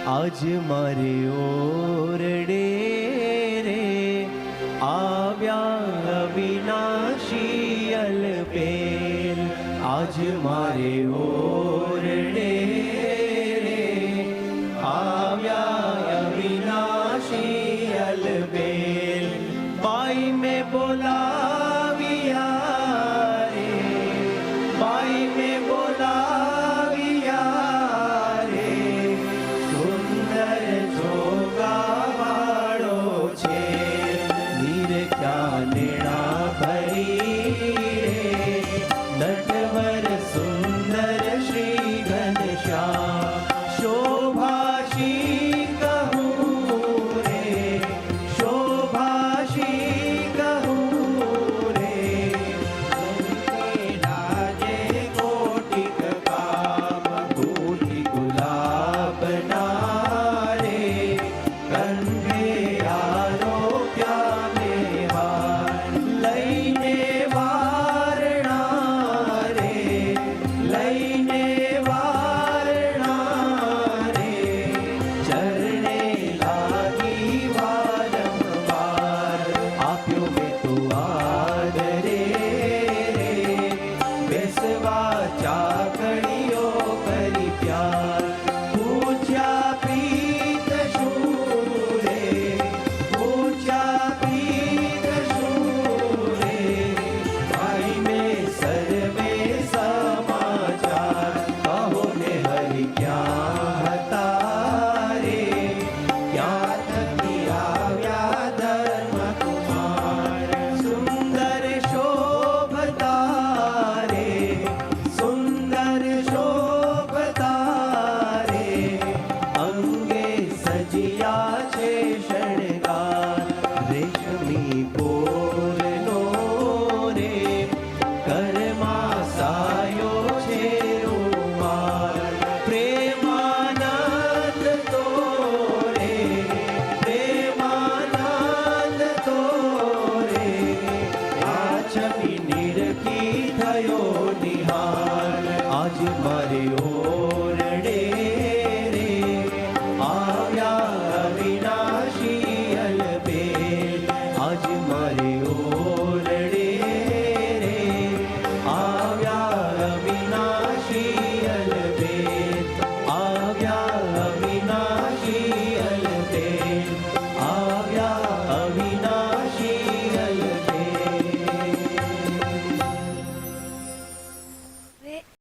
आज मारे ओरडे रे आव्या अविनाशी अल्पेल। आज मारे ओरडे रे आव्या अविनाशी अल्पेल। बाई में बोलाविया रे, बाई में बोलाविया रे, सुंदर जोगावाड़ो छे निरख्या नेणा भरी रे। नटवर सुंदर श्री घनश्याम शोभाशी कहूँ रे, शोभाशी कहूँ रे। राजे कोटिक काम दूती गुलाब नारे, कंधे आरोग्या में हार लईने वारणा रे, लईने वारणा रे। चरणे लागी वारंवार आप्यो में तू आदरे रे। बेसवा चाकड़ियो करी प्यार पूछा प्रीत शूरे, पूछा प्रीत शूरे। भाई में सर्वे समाचार कहो ने हरि क्या हतारे। क्या थकी आव्या धर्म कुमार सुंदर शोभता रे, सुंदर शोभता रे। अंगे सजिया छे शणगार रेशमी पोरनो रे। करमा सायो छे रुमाल प्रेमानंद तोरे, प्रेमानंद तोरे। आ छवि निरखी थयो निहार आज मारे ओ